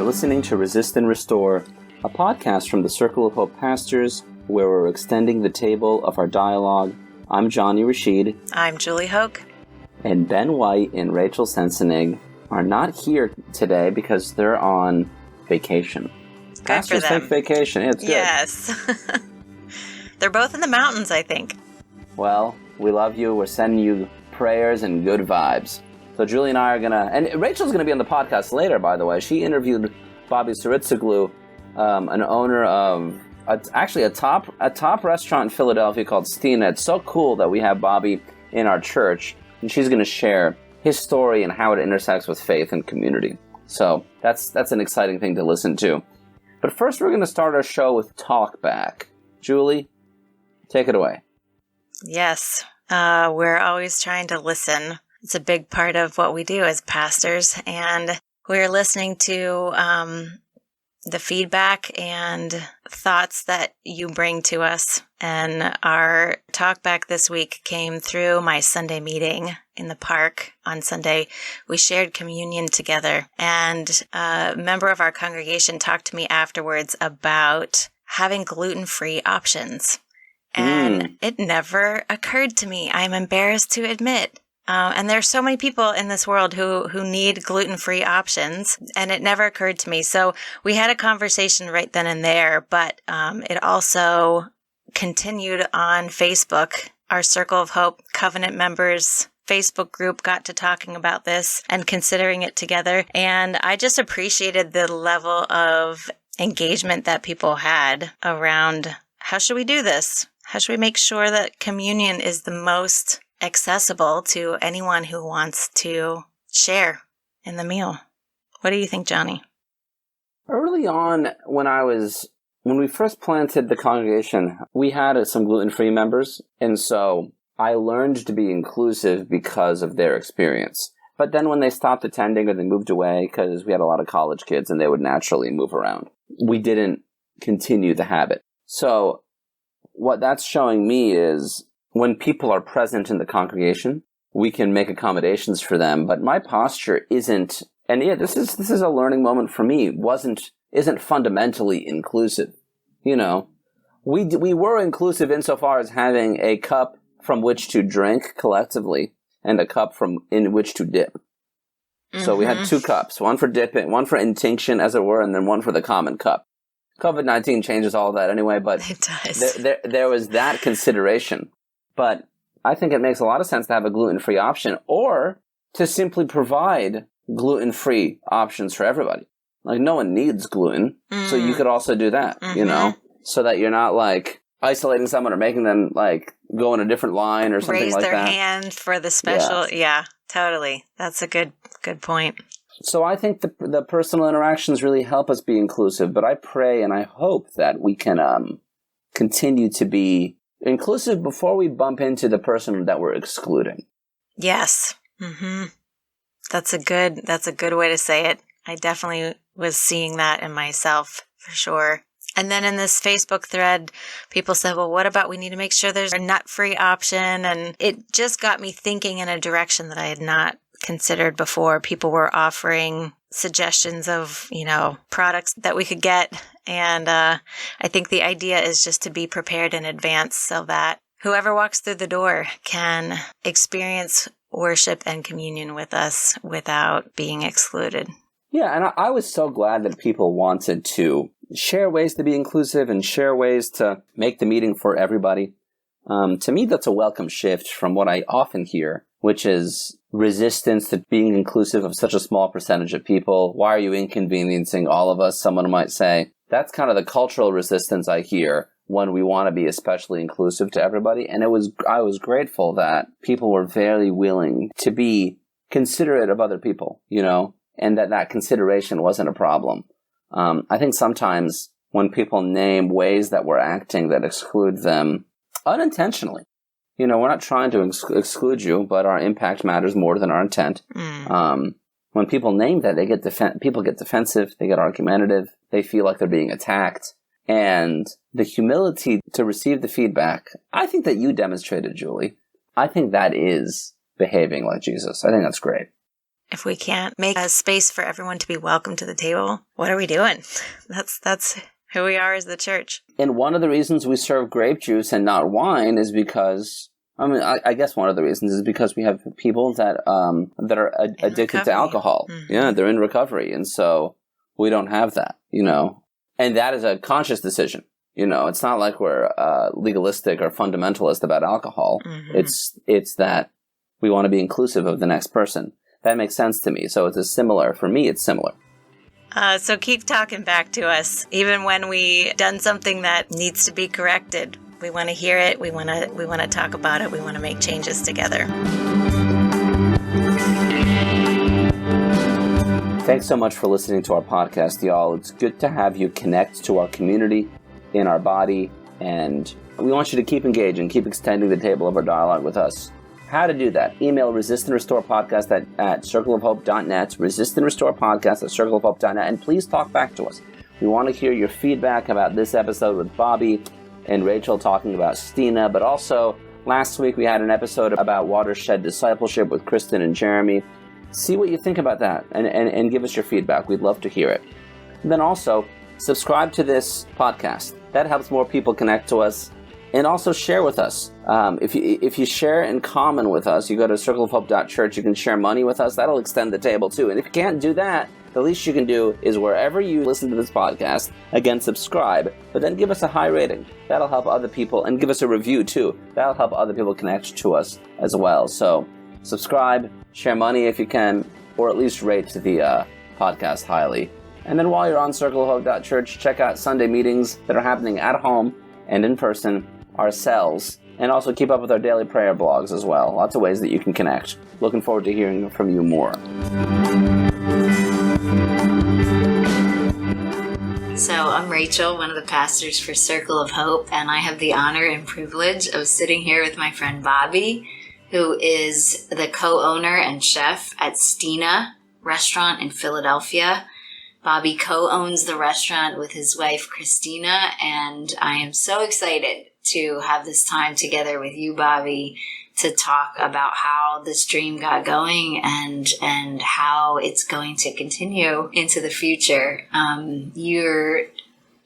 listening to Resist and Restore, a podcast from the Circle of Hope pastors, where we're extending the table of our dialogue. I'm Johnny Rashid. I'm Julie Hoke. And Ben White and Rachel Sensenig are not here today because they're on vacation. Good Pastors for them. take vacation. It's good. Yes. They're both in the mountains, I think. Well, we love you. We're sending you prayers and good vibes. So Julie and I are going to... And Rachel's going to be on the podcast later, by the way. She interviewed Bobby Saritsoglou, an owner of... a top restaurant in Philadelphia called Stina. It's so cool that we have Bobby in our church, and she's going to share his story and how it intersects with faith and community. So that's an exciting thing to listen to. But first, we're going to start our show with Talk Back. Julie, take it away. Yes, we're always trying to listen. It's a big part of what we do as pastors, and we're listening to the feedback and thoughts that you bring to us. And our talk back this week came through my Sunday meeting in the park on Sunday. We shared communion together, and a member of our congregation talked to me afterwards about having gluten-free options. And it never occurred to me. I'm embarrassed to admit. And there's so many people in this world who need gluten-free options, and it never occurred to me. So we had a conversation right then and there, but it also continued on Facebook. Our Circle of Hope Covenant members Facebook group got to talking about this and considering it together. And I just appreciated the level of engagement that people had around how should we do this? How should we make sure that communion is the most accessible to anyone who wants to share in the meal? What do you think, Johnny? Early on, when we first planted the congregation, we had some gluten-free members, and so I learned to be inclusive because of their experience. But then when they stopped attending or they moved away, because we had a lot of college kids and they would naturally move around, we didn't continue the habit. So what that's showing me is when people are present in the congregation, we can make accommodations for them. But my posture isn't, and yeah, this is a learning moment for me, isn't fundamentally inclusive. You know, we were inclusive insofar as having a cup from which to drink collectively and a cup in which to dip. Mm-hmm. So we had two cups, one for dipping, one for intinction, as it were, and then one for the common cup. COVID-19 changes all of that anyway, but it does. There was that consideration. But I think it makes a lot of sense to have a gluten-free option or to simply provide gluten-free options for everybody. Like, no one needs gluten, so you could also do that, you know, so that you're not, like, isolating someone or making them, like, go in a different line or something like that. Raise their hand for the special. Yeah, totally. That's a good point. So I think the personal interactions really help us be inclusive, but I pray and I hope that we can continue to be inclusive before we bump into the person that we're excluding. Yes. Mm-hmm. That's a good way to say it. I definitely was seeing that in myself for sure. And then in this Facebook thread, people said, well, what about we need to make sure there's a nut-free option? And it just got me thinking in a direction that I had not considered before. People were offering suggestions of, products that we could get. And I think the idea is just to be prepared in advance so that whoever walks through the door can experience worship and communion with us without being excluded. Yeah, and I was so glad that people wanted to share ways to be inclusive and share ways to make the meeting for everybody. To me, that's a welcome shift from what I often hear, which is resistance to being inclusive of such a small percentage of people. Why are you inconveniencing all of us? Someone might say. That's kind of the cultural resistance I hear when we want to be especially inclusive to everybody. And I was grateful that people were very willing to be considerate of other people, and that consideration wasn't a problem. I think sometimes when people name ways that we're acting that exclude them unintentionally, we're not trying to exclude you, but our impact matters more than our intent. When people name that, people get defensive, they get argumentative, they feel like they're being attacked. And the humility to receive the feedback, I think that you demonstrated, Julie. I think that is behaving like Jesus. I think that's great. if we can't make a space for everyone to be welcome to the table, what are we doing? That's who we are as the church. And one of the reasons we serve grape juice and not wine is because, I guess one of the reasons is because we have people that are addicted to alcohol. Mm-hmm. Yeah, they're in recovery. And so we don't have that, And that is a conscious decision. It's not like we're legalistic or fundamentalist about alcohol. Mm-hmm. It's that we want to be inclusive of the next person. That makes sense to me. So for me, it's similar. So keep talking back to us, even when we done something that needs to be corrected. We want to hear it. We want to talk about it. We want to make changes together. Thanks so much for listening to our podcast, y'all. It's good to have you connect to our community in our body, and we want you to keep engaging, keep extending the table of our dialogue with us. How to do that? Email Resist and Restore Podcast at circleofhope.net, Resist and Restore Podcast at circleofhope.net, and please talk back to us. We want to hear your feedback about this episode with Bobby and Rachel talking about Stina, but also last week we had an episode about watershed discipleship with Kristen and Jeremy. See what you think about that and give us your feedback. We'd love to hear it. And then also, subscribe to this podcast. That helps more people connect to us. And also share with us. If you share in common with us, you go to circleofhope.church, you can share money with us. That'll extend the table too. And if you can't do that, the least you can do is wherever you listen to this podcast, again, subscribe, but then give us a high rating. That'll help other people, and give us a review too. That'll help other people connect to us as well. So subscribe, share money if you can, or at least rate the podcast highly. And then while you're on circleofhope.church, check out Sunday meetings that are happening at home and in person, ourselves, and also keep up with our daily prayer blogs as well. Lots of ways that you can connect. Looking forward to hearing from you more. So I'm Rachel, one of the pastors for Circle of Hope, and I have the honor and privilege of sitting here with my friend Bobby, who is the co-owner and chef at Stina restaurant in Philadelphia. Bobby co-owns the restaurant with his wife, Christina, and I am so excited to have this time together with you, Bobby, to talk about how this dream got going and how it's going to continue into the future. You're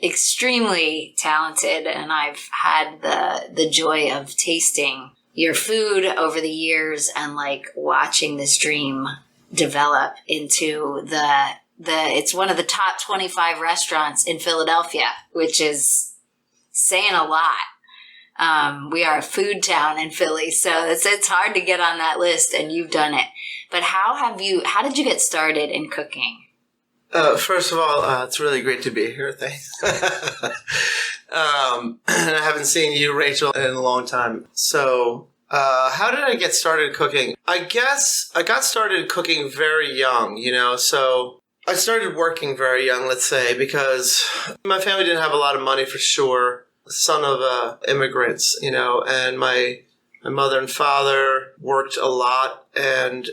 extremely talented, and I've had the joy of tasting your food over the years and watching this dream develop into it's one of the top 25 restaurants in Philadelphia, which is saying a lot. We are a food town in Philly, so it's hard to get on that list, and you've done it. But how did you get started in cooking? First of all, it's really great to be here. Thanks. I haven't seen you, Rachel, in a long time. So, how did I get started cooking? I guess I got started cooking very young, so I started working very young, let's say, because my family didn't have a lot of money for sure. Son of immigrants, and my mother and father worked a lot and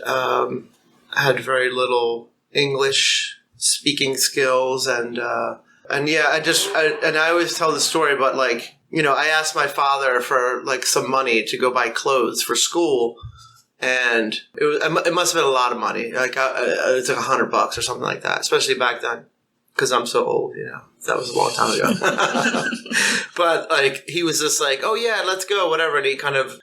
had very little English speaking skills, and I always tell the story about I asked my father for some money to go buy clothes for school, and it must have been a lot of money, it was $100 or something like that, especially back then. Because I'm so old, that was a long time ago. But he was just oh yeah, let's go, whatever. And he kind of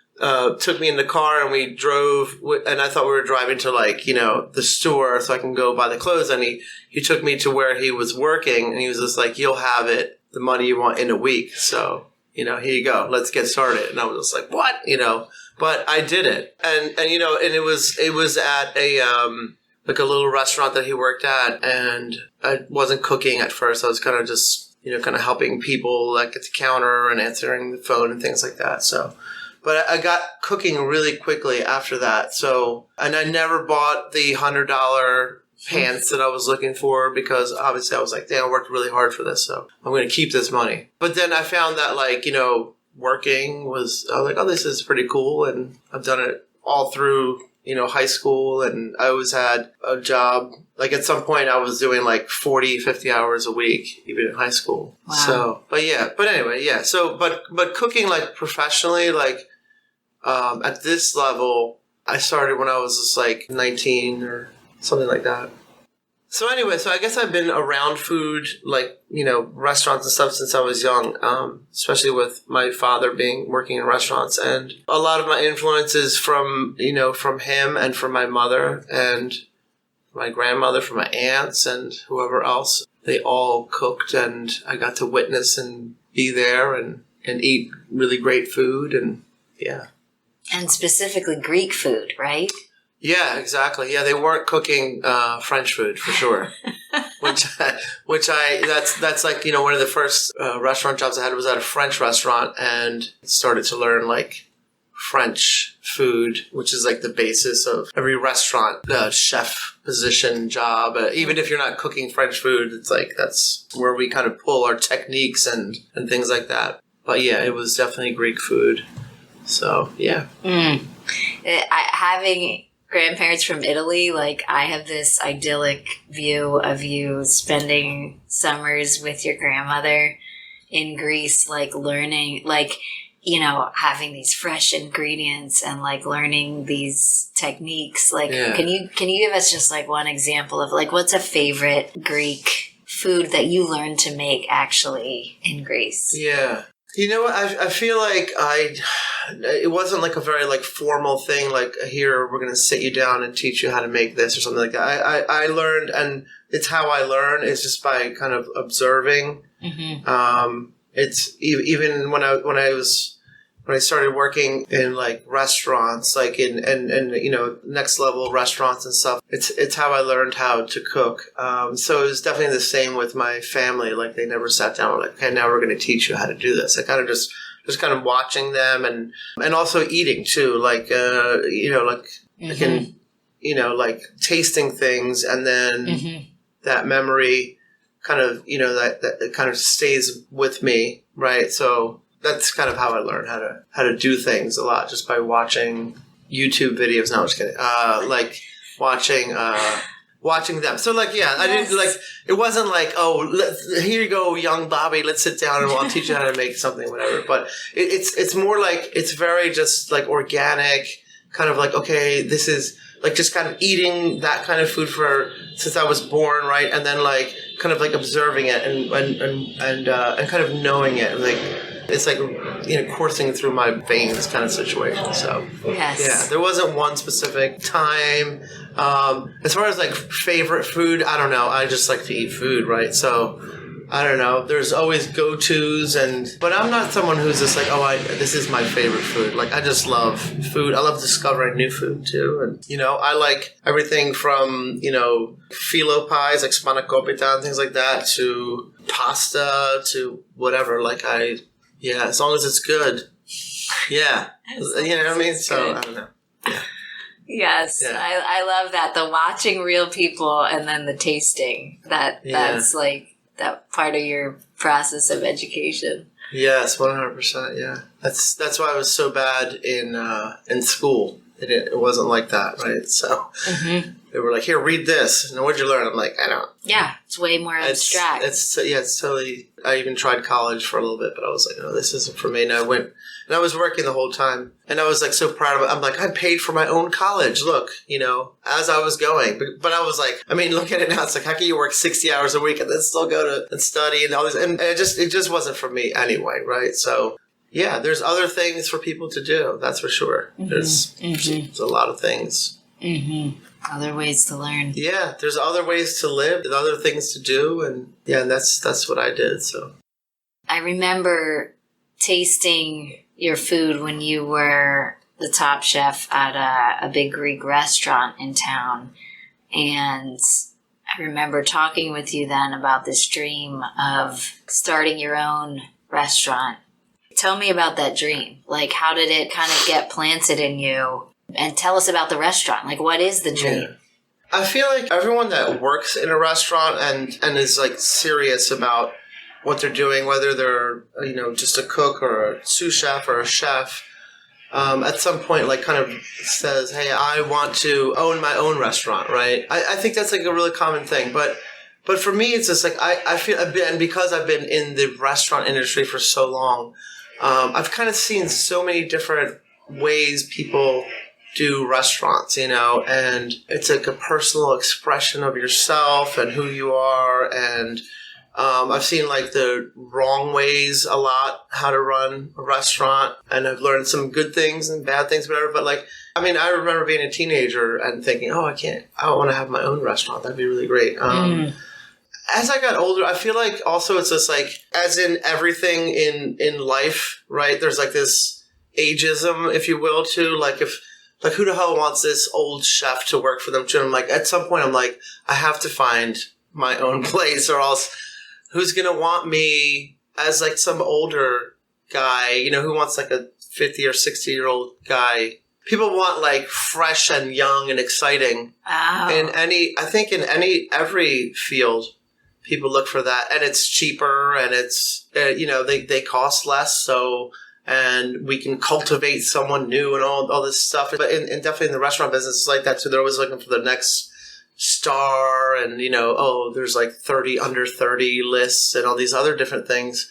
took me in the car and we drove, and I thought we were driving to the store so I can go buy the clothes. And he took me to where he was working, and he was just you'll have it, the money you want in a week. So, here you go, let's get started. And I was just what? But I did it. And it was at a little restaurant that he worked at, and I wasn't cooking at first. I was kind of just, kind of helping people at the counter and answering the phone and things like that. So, but I got cooking really quickly after that. So, and I never bought the $100 pants that I was looking for, because obviously I was damn, I worked really hard for this, so I'm going to keep this money. But then I found that working was, I was oh, this is pretty cool, and I've done it all through high school, and I always had a job. At some point I was doing 40, 50 hours a week, even in high school. Wow. So, but anyway, yeah. So, but cooking professionally, at this level, I started when I was just 19 or something like that. So anyway, so I guess I've been around food, like, restaurants and stuff since I was young, especially with my father working in restaurants. And a lot of my influences from him and from my mother and my grandmother, from my aunts and whoever else. They all cooked, and I got to witness and be there and eat really great food. And yeah. And specifically Greek food, right? Yeah, exactly. Yeah, they weren't cooking French food for sure. That's like, one of the first restaurant jobs I had was at a French restaurant, and started to learn like French food, which is like the basis of every restaurant chef position job. Even if you're not cooking French food, it's like that's where we kind of pull our techniques and things like that. But yeah, it was definitely Greek food. So yeah. Having grandparents from Italy, like I have this idyllic view of you spending summers with your grandmother in Greece, like learning, like, having these fresh ingredients and like learning these techniques. Like, can you give us just like one example of like, what's a favorite Greek food that you learned to make actually in Greece? Yeah. You know what? I feel like it wasn't like a very like formal thing. Like, here, we're going to sit you down and teach you how to make this or something like that. I learned, and it's how I learn. It's just by kind of observing. Mm-hmm. It's even when I started working in like restaurants, like in next level restaurants and stuff. It's how I learned how to cook. So it was definitely the same with my family. Like, they never sat down and were like, okay, now we're going to teach you how to do this. I kind of just kind of watching them and also eating too. Like, like tasting things, and then that memory kind of, that kind of stays with me. Right. So that's kind of how I learned how to do things a lot, just by watching YouTube videos. No, I'm just kidding. Like watching them. So like, yeah, I didn't like, it wasn't like, oh, here you go, young Bobby, let's sit down and I'll teach you how to make something, whatever. But it's more like, it's very just like organic, kind of like, okay, this is like just kind of eating that kind of food since I was born, right? And then like kind of like observing it and kind of knowing it, and like, it's like, coursing through my veins kind of situation. So, yes. Yeah, there wasn't one specific time. As far as like favorite food, I don't know. I just like to eat food, right? So, I don't know. There's always go-tos, but I'm not someone who's just like, this is my favorite food. Like, I just love food. I love discovering new food too. And, I like everything from, phyllo pies, like spanakopita and things like that, to pasta, to whatever. Like, yeah, as long as it's good. Yeah. You know what I mean? So, I don't know. Yeah. Yes. Yeah. I love that. The watching real people and then the tasting. That's like that part of your process of education. Yes, 100%. Yeah. That's why I was so bad in school. It wasn't like that, right? So they were like, here, read this. And what'd you learn? I'm like, I don't. Yeah, it's way more abstract. It's totally. I even tried college for a little bit, but I was like, no, this isn't for me. And I went, and I was working the whole time, and I was like so proud of it. I'm like, I paid for my own college. Look, as I was going. But I was like, I mean, look at it now. It's like, how can you work 60 hours a week and then still go and study and all this? And it just wasn't for me anyway, right? So. Yeah, there's other things for people to do. That's for sure. There's a lot of things. Other ways to learn. Yeah, there's other ways to live, and other things to do, and that's what I did. So, I remember tasting your food when you were the top chef at a big Greek restaurant in town, and I remember talking with you then about this dream of starting your own restaurant. Tell me about that dream. Like, how did it kind of get planted in you? And tell us about the restaurant. Like, what is the dream? Yeah. I feel like everyone that works in a restaurant and is like serious about what they're doing, whether they're, just a cook or a sous chef or a chef, at some point, like, kind of says, hey, I want to own my own restaurant, right? I think that's like a really common thing. But for me, it's just like, I feel, and because I've been in the restaurant industry for so long, I've kind of seen so many different ways people do restaurants, and it's like a personal expression of yourself and who you are. And I've seen like the wrong ways a lot, how to run a restaurant, and I've learned some good things and bad things, whatever. But like, I mean, I remember being a teenager and thinking, I want to have my own restaurant. That'd be really great. As I got older, I feel like also it's just like, as in everything in life, right? There's like this ageism, if you will, too. Like who the hell wants this old chef to work for them too? And I'm like, at some point I'm like, I have to find my own place, or else who's going to want me as like some older guy, who wants like a 50 or 60-year-old guy. People want like fresh and young and exciting. Oh. In every field. People look for that, and it's cheaper, and it's, they cost less. So, and we can cultivate someone new and all this stuff. But and definitely in the restaurant business, it's like that too. They're always looking for the next star, and, there's like 30 under 30 lists and all these other different things,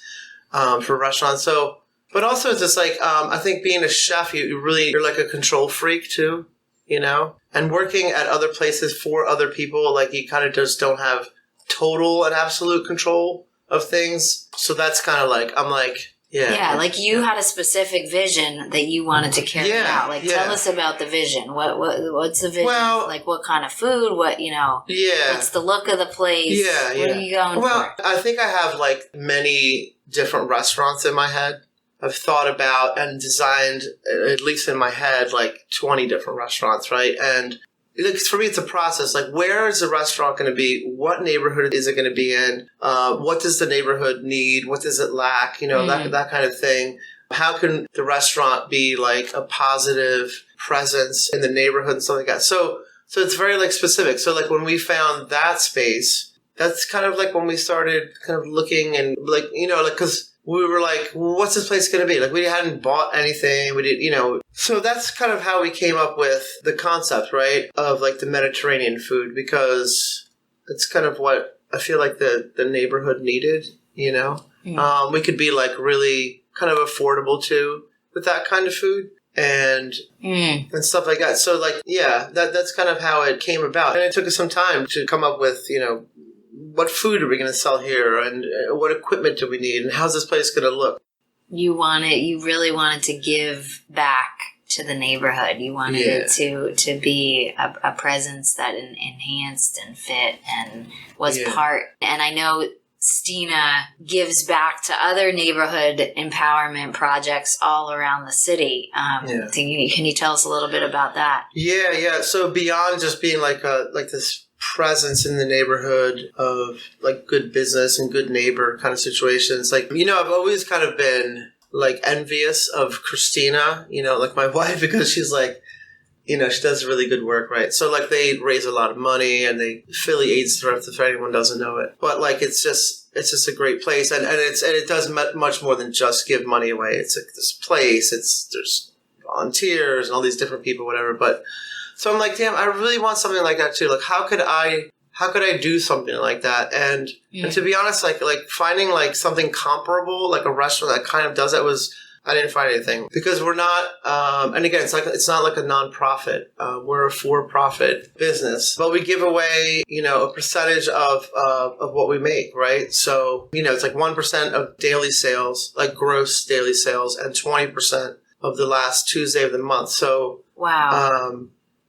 for restaurants. So, but also it's just like, I think being a chef, you're like a control freak too, and working at other places for other people, like you kind of just don't have total and absolute control of things. So that's kind of like, I'm like, yeah, like you had a specific vision that you wanted to carry out. Like, tell us about the vision. What's the vision? Well, like, what kind of food? What, what's the look of the place? What are you going for? I think I have like many different restaurants in my head. I've thought about and designed, at least in my head, like 20 different restaurants, right? And for me, it's a process. Like, where is the restaurant going to be? What neighborhood is it going to be in? What does the neighborhood need? What does it lack? That kind of thing. How can the restaurant be like a positive presence in the neighborhood and stuff like that? So it's very like specific. So like when we found that space, that's kind of like when we started kind of looking and like, because we were like, well, what's this place going to be? Like, we hadn't bought anything. We did, So that's kind of how we came up with the concept, right, of like the Mediterranean food, because it's kind of what I feel like the neighborhood needed, Yeah. We could be like really kind of affordable too with that kind of food and stuff like that. So like, that's kind of how it came about. And it took us some time to come up with, what food are we going to sell here, and what equipment do we need, and how's this place going to look? You really wanted to give back to the neighborhood. You wanted it to be a presence that enhanced and fit and was part. And I know Stina gives back to other neighborhood empowerment projects all around the city. Can you tell us a little bit about that? Yeah. So beyond just being like this presence in the neighborhood of like good business and good neighbor kind of situations. Like, I've always kind of been like envious of Christina, like my wife, because she's like, she does really good work, right? So like they raise a lot of money, and they Philly AIDS Thrift, if anyone doesn't know it. But like it's just a great place, and it does much more than just give money away. It's like this place. There's volunteers and all these different people, whatever. But so I'm like, damn, I really want something like that too. Like, how could I do something like that? And to be honest, like finding like something comparable, like a restaurant that kind of does that, I didn't find anything, because we're not, and again, it's not like a nonprofit. We're a for-profit business, but we give away, a percentage of what we make, right? So, it's like 1% of daily sales, like gross daily sales, and 20% of the last Tuesday of the month. So, wow.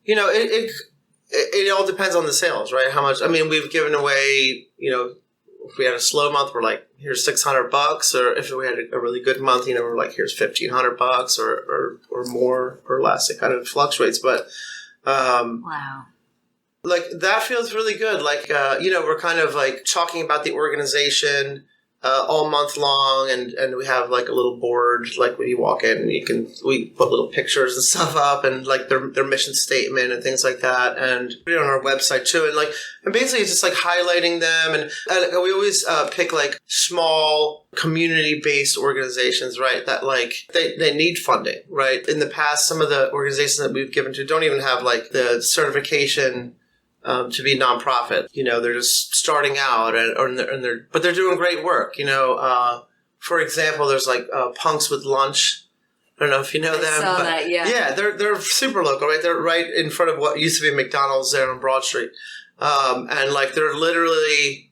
It all depends on the sales, right? How much? I mean, we've given away, if we had a slow month, we're like, here's $600, or if we had a really good month, we're like, here's $1,500 or more or less. It kind of fluctuates, but wow, like that feels really good. Like we're kind of like talking about the organization all month long, and we have like a little board, like when you walk in, and we put little pictures and stuff up, and like their mission statement and things like that, and put it on our website too, and basically it's just like highlighting them, and we always pick like small community-based organizations, right, that like they need funding, right? In the past, some of the organizations that we've given to don't even have like the certification to be nonprofit. They're just starting out, but they're doing great work. For example, there's like Punks with Lunch, I don't know if you know them. I saw that, yeah. Yeah, they're super local, right? They're right in front of what used to be a McDonald's there on Broad Street. And like they're literally,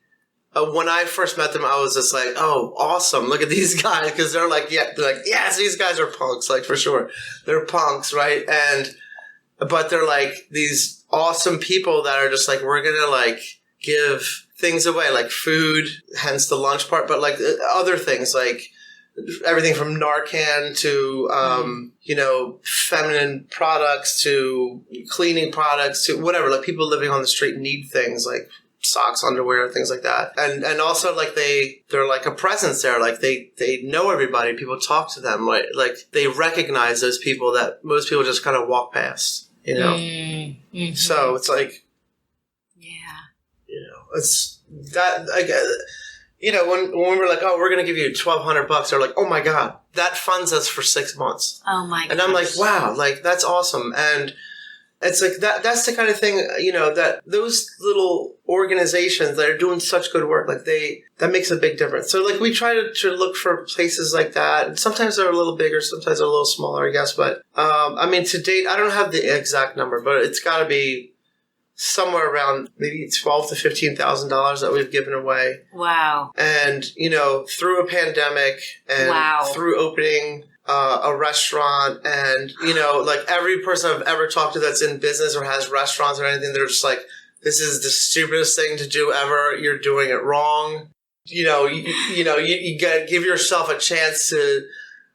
when I first met them, I was just like, oh, awesome. Look at these guys. Because they're like, yes, these guys are punks, like for sure. They're punks, right? But they're like these awesome people that are just like, we're going to like give things away, like food, hence the lunch part, but like other things like everything from Narcan to, feminine products to cleaning products to whatever. Like people living on the street need things like socks, underwear, things like that. And also like they're like a presence there. Like they know everybody. People talk to them. Like they recognize those people that most people just kind of walk past, Mm-hmm. So it's like, it's that, like, when we're like, oh, we're going to give you $1,200, they're like, oh my God, that funds us for 6 months. Oh my God. And I'm like, wow, like that's awesome. And it's like that's the kind of thing, that those little organizations that are doing such good work, like that makes a big difference. So like we try to look for places like that. And sometimes they're a little bigger, sometimes they're a little smaller, I guess. But, to date, I don't have the exact number, but it's got to be somewhere around maybe $12,000 to $15,000 that we've given away. Wow. And, through a pandemic and through opening a restaurant and, like every person I've ever talked to that's in business or has restaurants or anything, they're just like, this is the stupidest thing to do ever. You're doing it wrong. You gotta give yourself a chance to,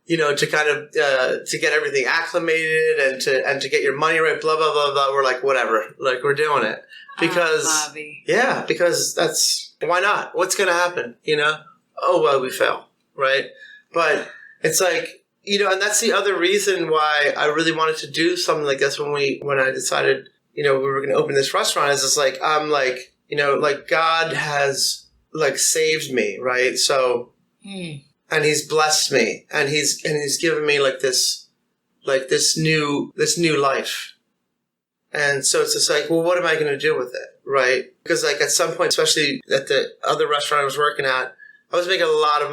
to kind of, to get everything acclimated and to get your money right, blah, blah, blah, blah. We're like, whatever, like we're doing it because, because that's, why not? What's going to happen? Oh, well, we fail. Right. But it's like, and that's the other reason why I really wanted to do something like this when I decided, we were going to open this restaurant is just like, I'm like, like God has like saved me. Right. So, and he's blessed me and he's given me like this new life. And so it's just like, well, what am I going to do with it? Right. Because like at some point, especially at the other restaurant I was working at, I was making a lot of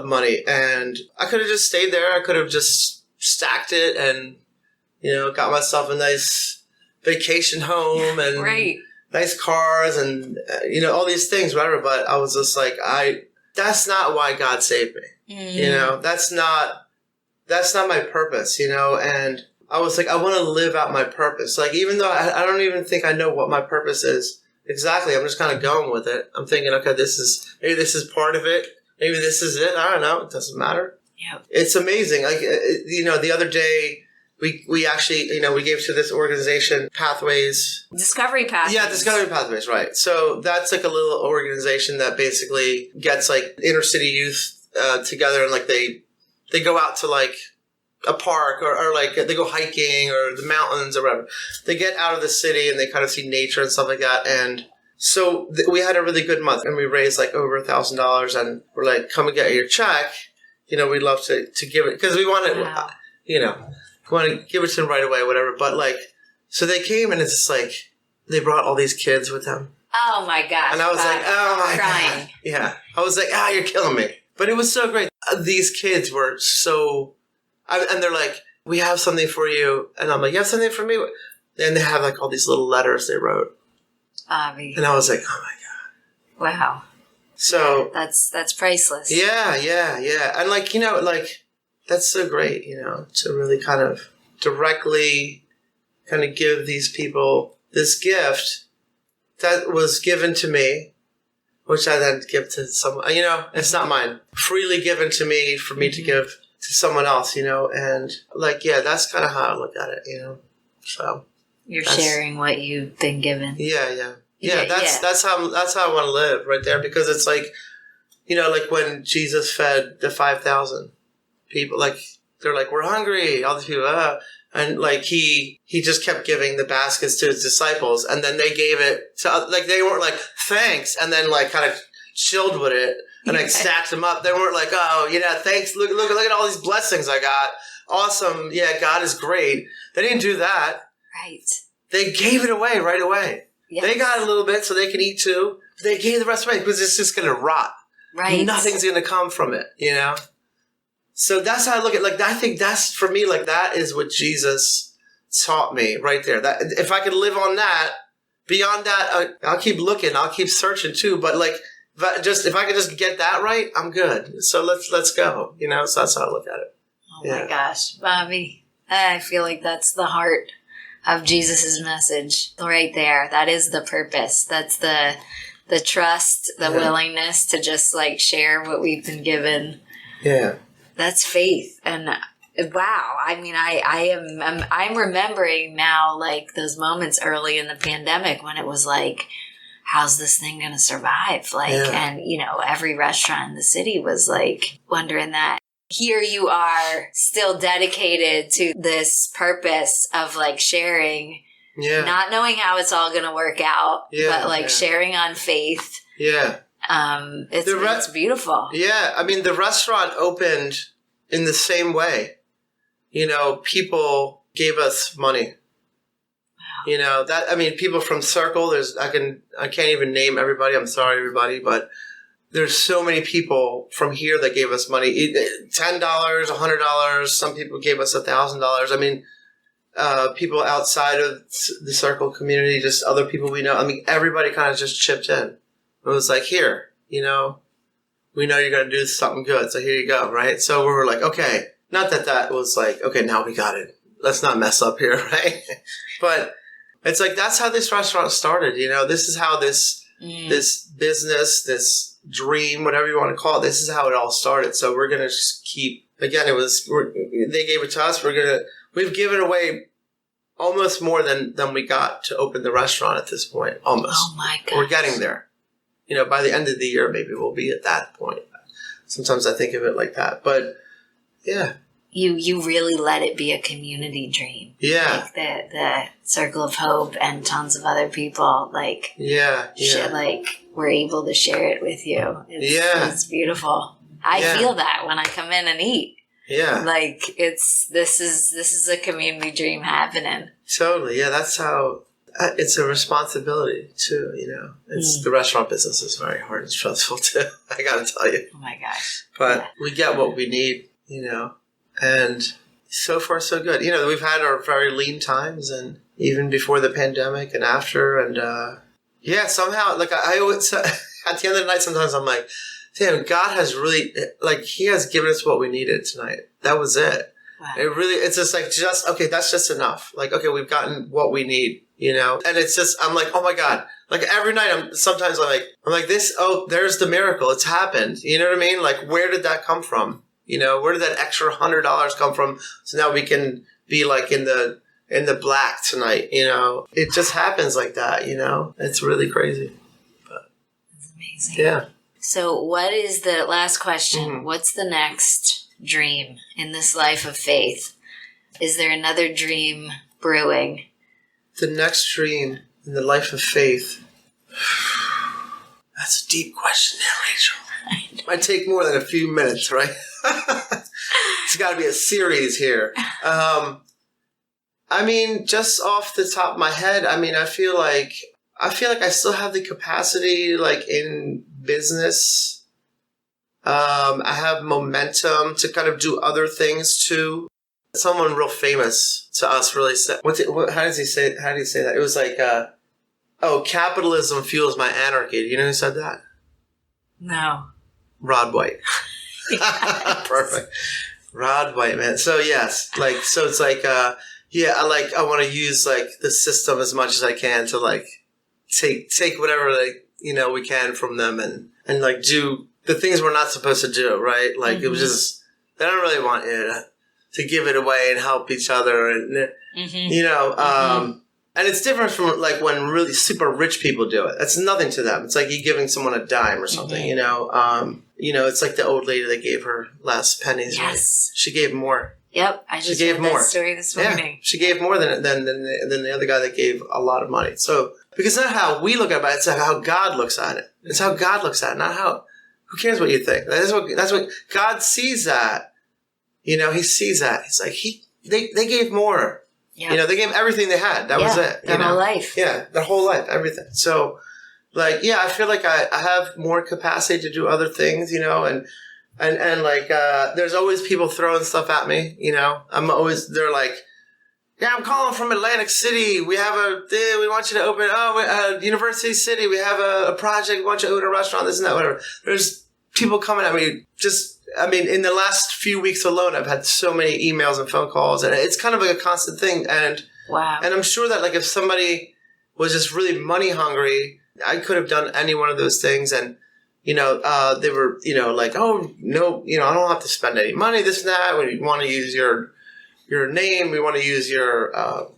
money and I could have just stayed there. I could have just stacked it and, got myself a nice vacation home and nice cars and, all these things, whatever. But I was just like, that's not why God saved me. That's not my purpose, and I was like, I want to live out my purpose. Like, even though I don't even think I know what my purpose is exactly, I'm just kind of going with it. I'm thinking, okay, maybe this is part of it. Maybe this is it. I don't know. It doesn't matter. Yeah. It's amazing. Like, the other day, we actually, we gave to this organization, Pathways. Discovery Pathways. Yeah, Discovery Pathways, right. So that's like a little organization that basically gets like inner city youth together and like they go out to like a park or like they go hiking or the mountains or whatever. They get out of the city and they kind of see nature and stuff like that. And so we had a really good month and we raised like over $1,000 and we're like, come and get your check. We'd love to give it because we want to, want to give it to them right away, whatever. But like, so they came and it's just like, they brought all these kids with them. Oh my gosh. And I was like, oh my God. Yeah. I was like, you're killing me. But it was so great. These kids were so, and they're like, we have something for you. And I'm like, you have something for me? And they have like all these little letters they wrote. Avi. And I was like, oh my God. Wow. So. That's priceless. Yeah. And like, that's so great, to really kind of directly kind of give these people this gift that was given to me, which I then give to someone, it's not mine. Freely given to me for me to give to someone else, and like, yeah, that's kind of how I look at it, so. You're sharing what you've been given. Yeah. That's how I want to live right there because it's like, like when Jesus fed the 5,000 people, like they're like, we're hungry, all these people, and like he just kept giving the baskets to his disciples, and then they gave it to like they weren't like thanks, and then like kind of chilled with it and like stacked them up. They weren't like, oh yeah, thanks, look at all these blessings I got, awesome, yeah, God is great. They didn't do that. Right. They gave it away right away. Yes. They got a little bit so they can eat too. They gave the rest away because it's just going to rot. Right. Nothing's going to come from it, So that's how I look at, like, I think that's, for me, like, that is what Jesus taught me right there. That if I could live on that, beyond that, I'll keep looking, I'll keep searching too. But like, if I could just get that right, I'm good. So let's go. You know, so that's how I look at it. Oh my gosh, Bobby, I feel like that's the heart of Jesus's message right there. That is the purpose. That's the trust, the willingness to just like share what we've been given. Yeah. That's faith. And wow. I mean, I'm remembering now, like those moments early in the pandemic when it was like, how's this thing going to survive? Like, and you know, every restaurant in the city was like wondering that. Here you are still dedicated to this purpose of like sharing, not knowing how it's all going to work out, but like sharing on faith. Yeah. It's beautiful. Yeah. I mean, the restaurant opened in the same way. You know, people gave us money. Wow. You know, people from Circle, I can't even name everybody. I'm sorry, everybody, but there's so many people from here that gave us money. $10, $100. Some people gave us $1,000. I mean, people outside of the Circle community, just other people we know. I mean, everybody kind of just chipped in. It was like, here, you know, we know you're going to do something good, so here you go, right? So we were like, okay, not that was like, okay, now we got it. Let's not mess up here, right? But it's like, that's how this restaurant started, you know? This is how this business, this dream, whatever you want to call it, this is how it all started. So we're going to just keep, again, they gave it to us. We've given away almost more than we got to open the restaurant at this point. Almost. Oh my God. We're getting there. You know, by the end of the year, maybe we'll be at that point. Sometimes I think of it like that, but yeah. You really let it be a community dream. Yeah. Like the Circle of Hope and tons of other people, like, like, we're able to share it with you. It's beautiful. I feel that when I come in and eat. Yeah. Like, this is a community dream happening. Totally. Yeah, that's how, it's a responsibility too, you know. The restaurant business is very hard and stressful too, I gotta tell you. Oh my gosh. But we get what we need, you know. And so far, so good. You know, we've had our very lean times, and even before the pandemic and after. And somehow, like I always, at the end of the night, sometimes I'm like, damn, God has really, like, He has given us what we needed tonight. That was it. Wow. It's just like, okay, that's just enough. Like, okay, we've gotten what we need, you know? And it's just, I'm like, oh my God. Like every night, I'm like this, there's the miracle. It's happened. You know what I mean? Like, where did that come from? You know, where did that extra $100 come from? So now we can be like in the black tonight, you know? It just happens like that, you know? It's really crazy. But that's amazing. Yeah. So what is the last question? Mm-hmm. What's the next dream in this life of faith? Is there another dream brewing? The next dream in the life of faith. That's a deep question there, Rachel. Might take more than a few minutes, right? It's got to be a series here. I mean, just off the top of my head, I mean, I feel like I still have the capacity, like in business. I have momentum to kind of do other things too. Someone real famous to us really said, how did he say that? It was like, capitalism fuels my anarchy. Do you know who said that? No. Rod White. Perfect. Rod White, man. So yes, like, so it's like, I want to use like the system as much as I can to like take whatever, like, you know, we can from them and like do the things we're not supposed to do, right? Like it was just, they don't really want you to give it away and help each other and, you know, and it's different from like when really super rich people do it. That's nothing to them. It's like you giving someone a dime or something, you know. It's like the old lady that gave her last pennies. Yes. Right? She gave more. Yep. I just heard that story this morning. Yeah. She gave more than the other guy that gave a lot of money. So, because that's not how we look at it, it's how God looks at it. It's how God looks at it, not how, who cares what you think? That's what God sees that. You know, He sees that. He's like, they gave more. Yeah. You know, they gave everything they had. That was it. Their whole life. Yeah, their whole life, everything. So, like, I feel like I have more capacity to do other things, you know, and And like, there's always people throwing stuff at me, you know? They're like, yeah, I'm calling from Atlantic City. We want you to open, University City. We have a project. We want you to open a restaurant, this and that, whatever. There's people coming at me in the last few weeks alone, I've had so many emails and phone calls, and it's kind of like a constant thing. And wow. And I'm sure that like if somebody was just really money hungry, I could have done any one of those things. And, you know, they were, you know, like, oh, no, you know, I don't have to spend any money, this and that. We want to use your name. We want to use your,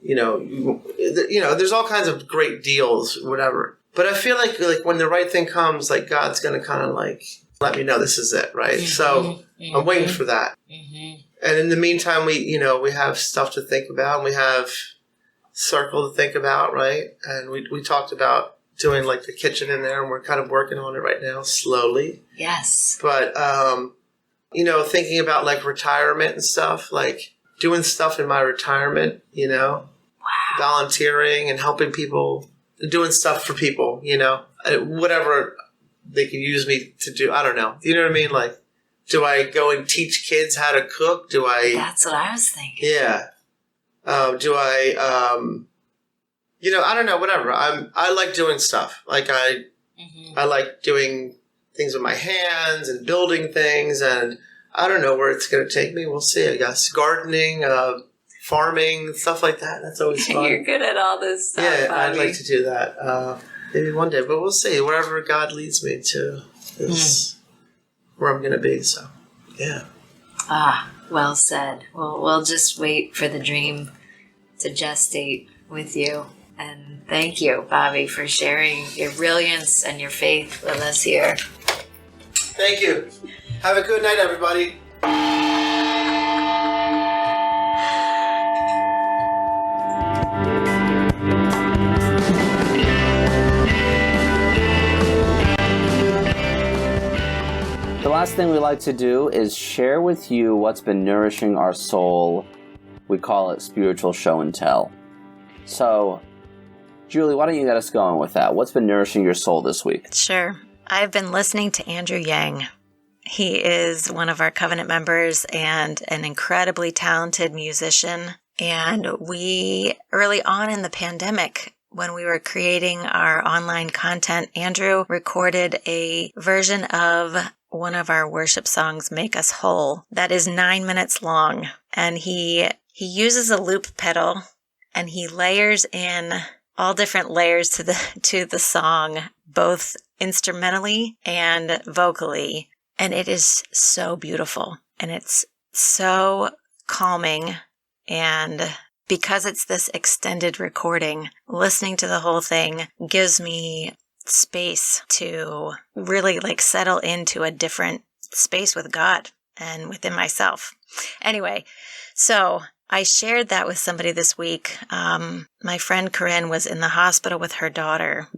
there's all kinds of great deals, whatever. But I feel like when the right thing comes, like God's going to kind of like let me know this is it, right? Mm-hmm. So I'm waiting for that. Mm-hmm. And in the meantime, we have stuff to think about, and we have Circle to think about, right? And we talked about doing like the kitchen in there, and we're kind of working on it right now, slowly. Yes. But, thinking about like retirement and stuff, like doing stuff in my retirement, you know, wow. Volunteering and helping people, doing stuff for people, you know, whatever they can use me to do. I don't know. You know what I mean? Like, do I go and teach kids how to cook? That's what I was thinking. Yeah. Do I, I don't know, whatever. I like doing stuff. Like I like doing things with my hands and building things, and I don't know where it's going to take me. We'll see, I guess. Gardening, farming, stuff like that. That's always fun. You're good at all this stuff, yeah, Bobby. I'd like to do that. Maybe one day, but we'll see. Wherever God leads me to is where I'm going to be. So, yeah. Ah, well said. Well, we'll just wait for the dream to gestate with you. And thank you, Bobby, for sharing your brilliance and your faith with us here. Thank you. Have a good night, everybody. The last thing we like to do is share with you what's been nourishing our soul. We call it spiritual show and tell. So, Julie, why don't you get us going with that? What's been nourishing your soul this week? Sure. I've been listening to Andrew Yang. He is one of our covenant members and an incredibly talented musician. And we, early on in the pandemic, when we were creating our online content, Andrew recorded a version of one of our worship songs, Make Us Whole, that is 9 minutes long. And he uses a loop pedal, and he layers in all different layers to the song, both instrumentally and vocally. And it is so beautiful, and it's so calming. And because it's this extended recording, listening to the whole thing gives me space to really like settle into a different space with God and within myself. Anyway, so I shared that with somebody this week. My friend Corinne was in the hospital with her daughter.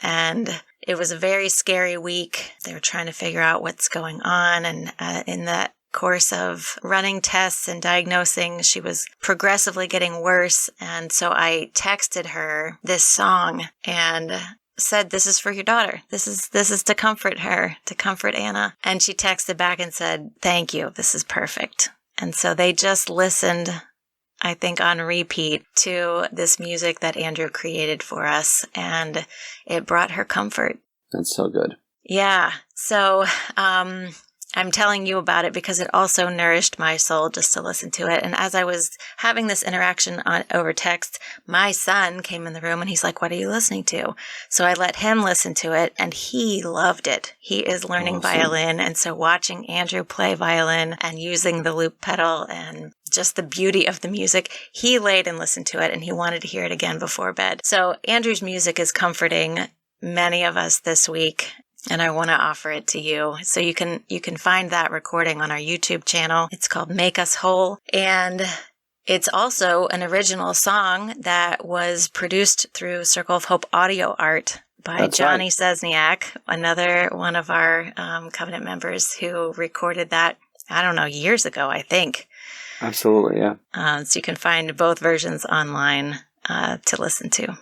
And it was a very scary week. They were trying to figure out what's going on. And in that course of running tests and diagnosing, she was progressively getting worse. And so I texted her this song and said, "This is for your daughter. This is to comfort her, to comfort Anna." And she texted back and said, "Thank you. This is perfect." And so they just listened, I think, on repeat to this music that Andrew created for us, and it brought her comfort. That's so good. Yeah. So I'm telling you about it because it also nourished my soul just to listen to it. And as I was having this interaction over text, my son came in the room and he's like, "What are you listening to?" So I let him listen to it, and he loved it. He is learning violin. And so watching Andrew play violin and using the loop pedal and just the beauty of the music, he laid and listened to it, and he wanted to hear it again before bed. So Andrew's music is comforting many of us this week, and I want to offer it to you. So you can find that recording on our YouTube channel. It's called Make Us Whole. And it's also an original song that was produced through Circle of Hope audio art by Jonny Czesniak, another one of our covenant members who recorded that, I don't know, years ago, I think. Absolutely, yeah. So you can find both versions online to listen to.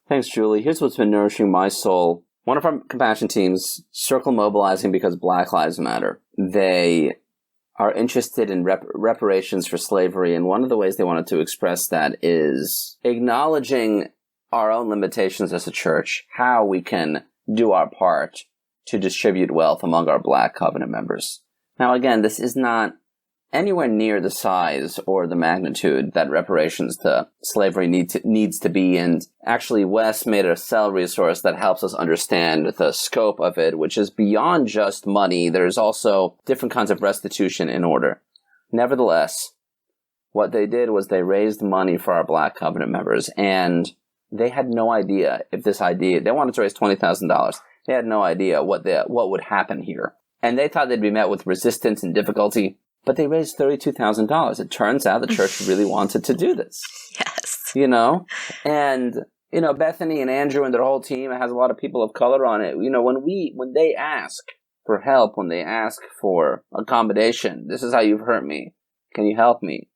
Thanks, Julie. Here's what's been nourishing my soul. One of our compassion teams, Circle Mobilizing because Black Lives Matter, they are interested in reparations for slavery. And one of the ways they wanted to express that is acknowledging our own limitations as a church, how we can do our part to distribute wealth among our Black covenant members. Now, again, this is not anywhere near the size or the magnitude that reparations to slavery needs to be. And actually, Wes made a cell resource that helps us understand the scope of it, which is beyond just money. There's also different kinds of restitution in order. Nevertheless, what they did was they raised money for our Black covenant members, and they had no idea if this idea, they wanted to raise $20,000. They had no idea what would happen here. And they thought they'd be met with resistance and difficulty. But they raised $32,000. It turns out the church really wanted to do this. Yes. And, Bethany and Andrew and their whole team, it has a lot of people of color on it. When they ask for help, when they ask for accommodation, this is how you've hurt me. Can you help me?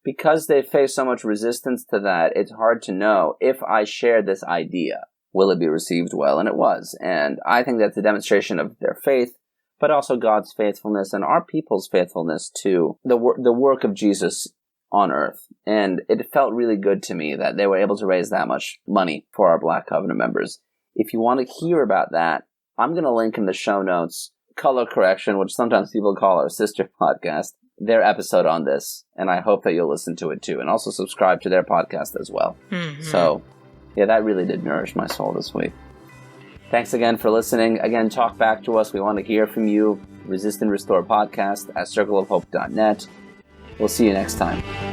Because they face so much resistance to that, it's hard to know if I share this idea, will it be received well? And it was. And I think that's a demonstration of their faith, but also God's faithfulness and our people's faithfulness to the work of Jesus on earth. And it felt really good to me that they were able to raise that much money for our Black Covenant members. If you want to hear about that, I'm going to link in the show notes, Color Correction, which sometimes people call our sister podcast, their episode on this. And I hope that you'll listen to it too. And also subscribe to their podcast as well. Mm-hmm. So, yeah, that really did nourish my soul this week. Thanks again for listening. Again, talk back to us. We want to hear from you. Resist and Restore podcast at circleofhope.net. We'll see you next time.